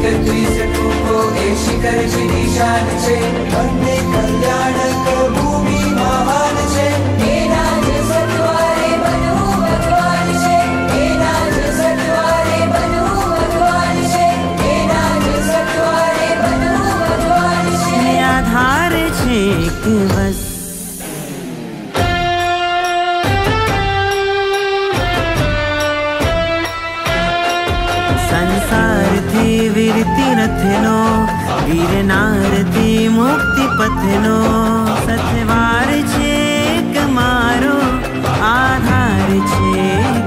को ए शिखर जी निशान छे वंदे कल्याण भूमि महान छे एना जे सतवारे बनવું ભગવાન છે એના જે સતવારે बनવું ભગવાન છે એના જે સતવારે बनવું ભગવાન છે આધાર છે એક બસ संसार थी वीरती रथनो वीरनार थी मुक्ति पथनो सतवार छे कमारो आधार छे।